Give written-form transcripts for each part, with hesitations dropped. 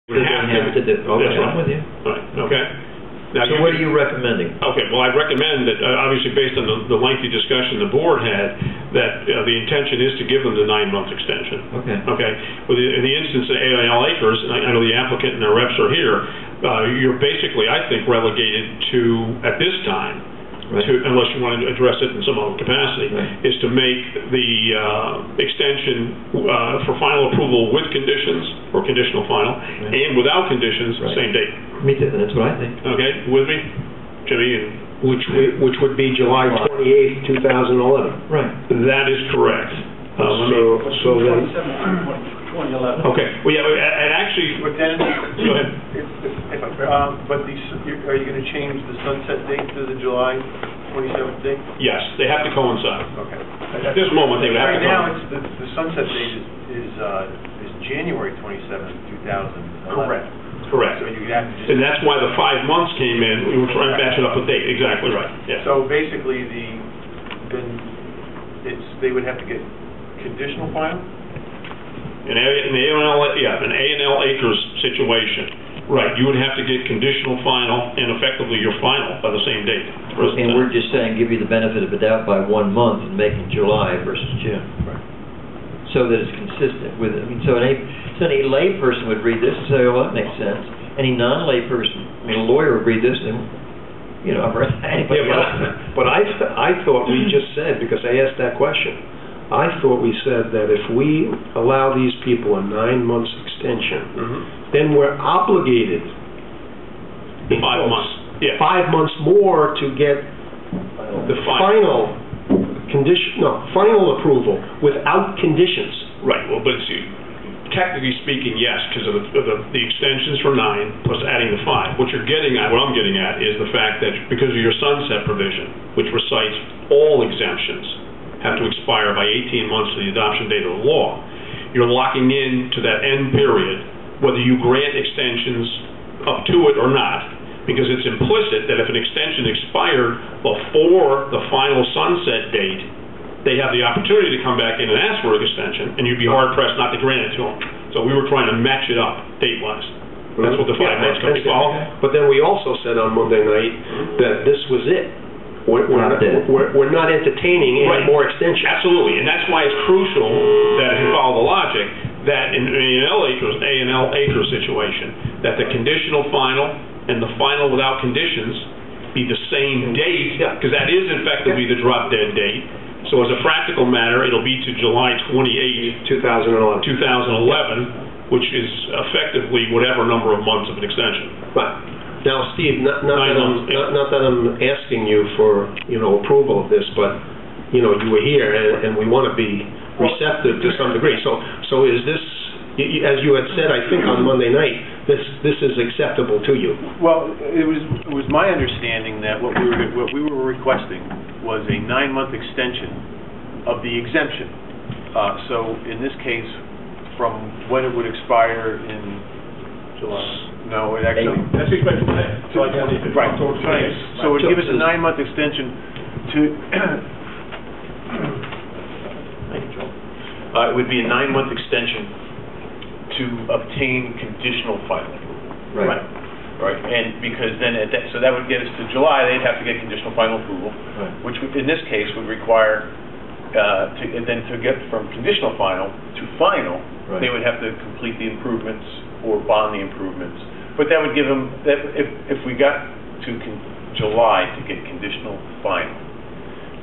would have to do. Okay, I'm with you. Right, okay. Now, so what are you recommending? Okay, well, I recommend that, obviously based on the lengthy discussion the board had, that the intention is to give them the 9-month extension. Okay. Okay. Well, in the instance of A&L Acres, and I know the applicant and their reps are here, you're basically, I think, relegated to, at this time, unless you want to address it in some other capacity, is to make the extension for final approval with conditions, or conditional final, and without conditions, same date. Me too, that's what I think. Okay, with me? Jimmy? And which would be July 28th, 2011. Right. that is correct. So then... 2011. Okay, well, yeah, and actually... But then... Go ahead. Are you going to change the sunset date to the July 27th date? Yes, they have to coincide. Okay. At this moment, they would have to coincide. Right now, the sunset date is January 27th, 2011. Correct. So you have to just... And that's why the 5 months came in. We were trying to match it up with date. Exactly right. Yeah. So basically, they would have to get conditional final? An A&L Acres situation, right, you would have to get conditional final and effectively your final by the same date. And we're just saying give you the benefit of the doubt by 1 month and make it July versus June. Right. So that it's consistent with it. I mean, so any lay person would read this and say, oh, that makes sense. Any non-lay person, a lawyer would read this and, anybody else. But I thought we just said, because I asked that question, I thought we said that if we allow these people a 9 months extension, then we're obligated 5 months. Yeah. 5 months more to get the final approval without conditions. Right. Well, but technically speaking, yes, because of the extensions for 9 plus adding the 5. What you're getting at, what I'm getting at, is the fact that because of your sunset provision, which recites all exemptions have to expire by 18 months to the adoption date of the law, you're locking in to that end period, whether you grant extensions up to it or not, because it's implicit that if an extension expired before the final sunset date, they have the opportunity to come back in and ask for an extension, and you'd be hard-pressed not to grant it to them. So we were trying to match it up date-wise. That's what the 5 months comes to. But then we also said on Monday night that this was it. We're not entertaining any more extensions. Absolutely, and that's why it's crucial that if you follow the logic, that in an A&L Acres situation, that the conditional final and the final without conditions be the same date, because that is effectively the drop-dead date. So as a practical matter, it'll be to July 28, 2011, which is effectively whatever number of months of an extension. Right. Now, Steve, not that I'm asking you for approval of this, but you were here, and we want to be receptive to some degree. So is this, as you had said, I think on Monday night, this is acceptable to you? Well, it was my understanding that what we were requesting was a 9-month extension of the exemption. So in this case, from when it would expire in July. No, it actually... That's expected today. Right. So it would give us a 9-month extension to... it would be a 9-month extension to obtain conditional final. Right. Right. And because then, so that would get us to July, they'd have to get conditional final approval, which in this case would require, then to get from conditional final to final, they would have to complete the improvements or bond the improvements. But that would give them, if we got to July to get conditional final,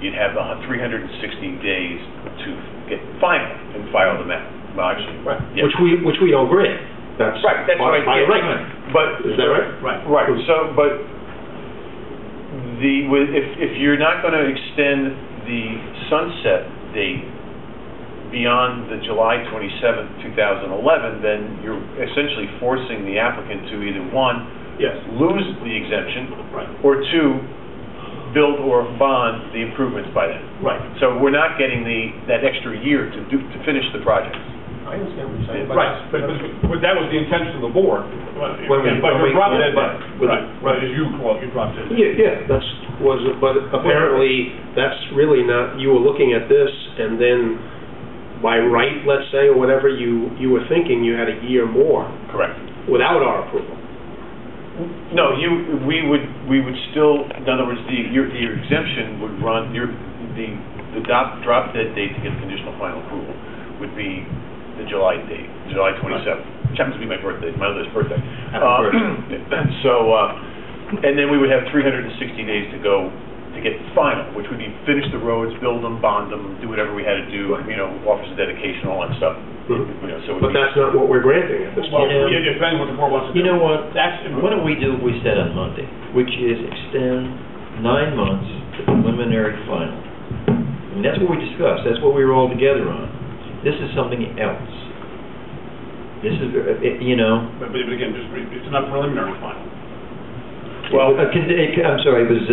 you'd have 360 days to get final and file the map. Well, actually, which we don't grant. That's right. That's right. But is that right? Right. So, but if you're not going to extend the sunset date beyond the July 27th, 2011, then you're essentially forcing the applicant to either lose the exemption, or 2, build or bond the improvements by then. Right. So we're not getting that extra year to finish the project. I understand what you're saying. Right, but that was the intention of the board. But you dropped it. Right, as you call it, you dropped it. Yeah, but apparently that's really not. You were looking at this, and then by right, let's say, or whatever you were thinking, you had a year more. Correct. without our approval. No, we would still, in other words, your exemption would run, the drop dead date to get conditional final approval would be the July date, July 27th, which happens to be my birthday, my mother's birthday. And then we would have 360 days to go to get the final, which would be finish the roads, build them, bond them, do whatever we had to do, offers of dedication, all that stuff. But that's not what we're granting at this point. It depends what the board wants to do. You know what? What don't we do what we said on Monday, which is extend 9 months to preliminary final. I mean, that's what we discussed. That's what we were all together on. This is something else. This is, But again, it's not preliminary final. Well, I'm sorry, it was,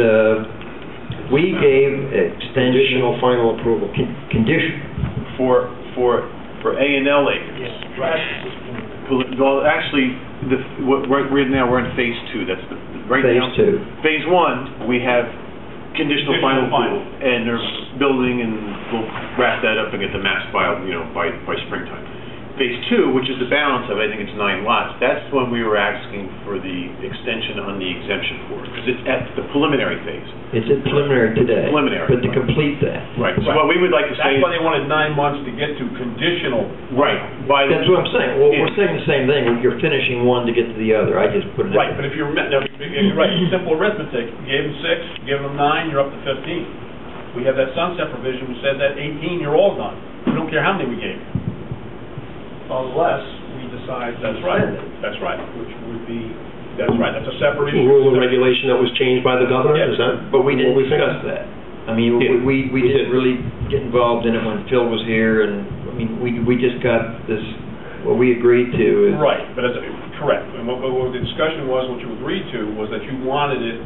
we gave extension. Conditional final approval. Condition. For A&L acres. Yes. Right. Well, actually, right now we're in phase 2. That's Phase 2. Phase 1, we have conditional final approval, and they're building, and we'll wrap that up and get the maps filed, by springtime. Phase 2, which is the balance of, I think it's 9 lots, that's when we were asking for the extension on the exemption for it, because it's at the preliminary phase. It's at preliminary today. Preliminary. But to complete that. Right. So what we would like to say That's why they wanted 9 months to get to conditional. Right. That's what I'm saying. Well, we're saying the same thing. You're finishing one to get to the other. I just put it Right, but if you're right, simple arithmetic. You gave them 6, you gave them 9, you're up to 15. We have that sunset provision which said that 18, you're all done. We don't care how many we gave you. Unless we decide to extend it. That's right, which would be, that's a separate issue. Rule and regulation that was changed by the governor, Yes. is that? But we didn't what discuss that. I mean, Yeah. we didn't really get involved in it when Phil was here, and, I mean, we just got this, what we agreed to is... Right, but correct. And what the discussion was, what you agreed to, was that you wanted it,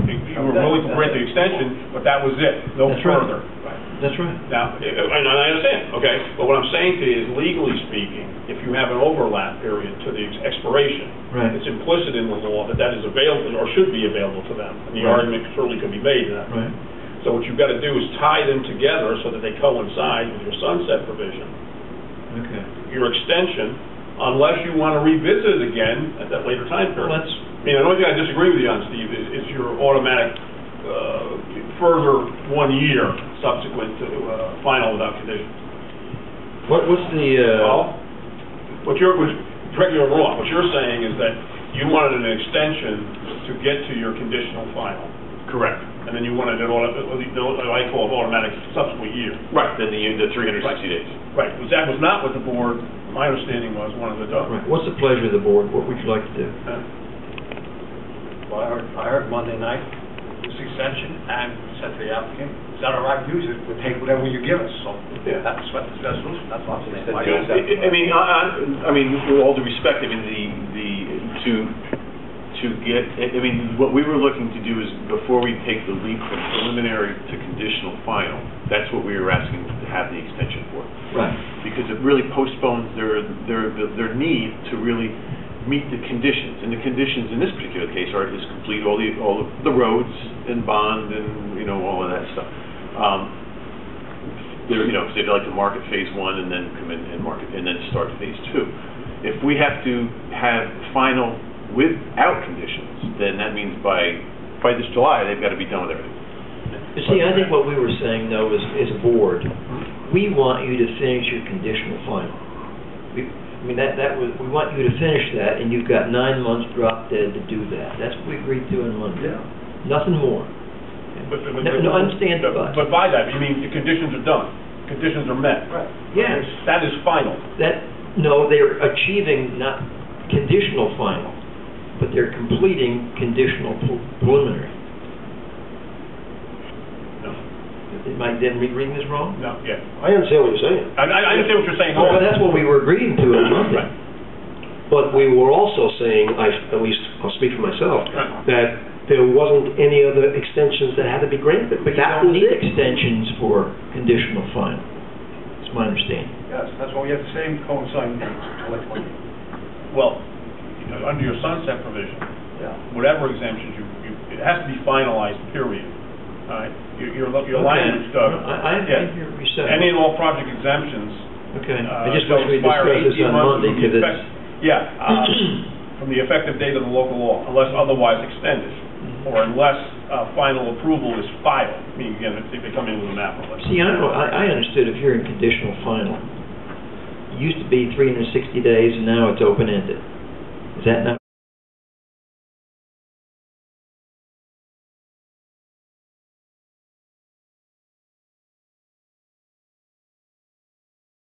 you were willing to grant the extension, but that was it, no That's right. further. That's right. Now, and I understand, okay, but what I'm saying to you is, legally speaking, if you have an overlap period to the expiration, Right. it's implicit in the law that is available, or should be available to them, and the Right. argument certainly could be made that. Right. So what you've got to do is tie them together so that they coincide with your sunset provision. Okay. Your extension, unless you want to revisit it again at that later time period. Well, that's... I mean, the only thing I disagree with you on, Steve, is your automatic further 1 year subsequent to final without conditions. What's the... Well, correct me if I'm wrong, what you're saying is that you wanted an extension to get to your conditional final. Correct. And then you wanted it what I call an automatic subsequent year. Right, then the 360 days. Right, that was not what the board, my understanding was, wanted to do. Right. What's the pleasure of the board? What would you like to do? Well, I heard Monday night, this extension, and said to the applicant, is that all right, use it, we'll take whatever you give us, so Yeah. that's what the solution, that's what I'm saying. I mean, with all due respect, I mean, what we were looking to do is, before we take the leap from preliminary to conditional final, that's what we were asking to have the extension for. Right. Because it really postpones their need to really meet the conditions. And the conditions in this particular case is complete all of the roads and bond and, all of that stuff. Because they'd like to market phase 1 and then come in and market and then start phase 2. If we have to have final without conditions, then that means by this July, they've got to be done with everything. You see, I think what we were saying, though, is as a board, we want you to finish your conditional final. We want you to finish that, and you've got 9 months drop dead to do that. That's what we agreed to on Monday. Yeah. Nothing more. No, understand the but. But by that, you mean the conditions are done, conditions are met. Right. Yes. That is final. No, they're achieving not conditional final, but they're completing conditional preliminary. No. Am I then reading this wrong? No, yeah. I understand what you're saying. I understand what you're saying. Well, that's what we were agreeing to on Monday. Right. But we were also saying, at least I'll speak for myself, Right. that there wasn't any other extensions that had to be granted. But you don't need extensions for conditional final. That's my understanding. Yes, that's why we have the same coinciding dates, July 20. Well, under your sunset provision, Yeah. whatever exemptions it has to be finalized, period. All right? Your language, I hear what you said. any and all project exemptions. Okay. I just shall wish we expire discussed this 18 on months Monday, from the because effect- Yeah, from the effective date of the local law, unless otherwise extended, or unless final approval is filed, meaning, again, if they come in with a map or less. See, I understood if you're in conditional final, it used to be 360 days, and now it's open-ended. Is that not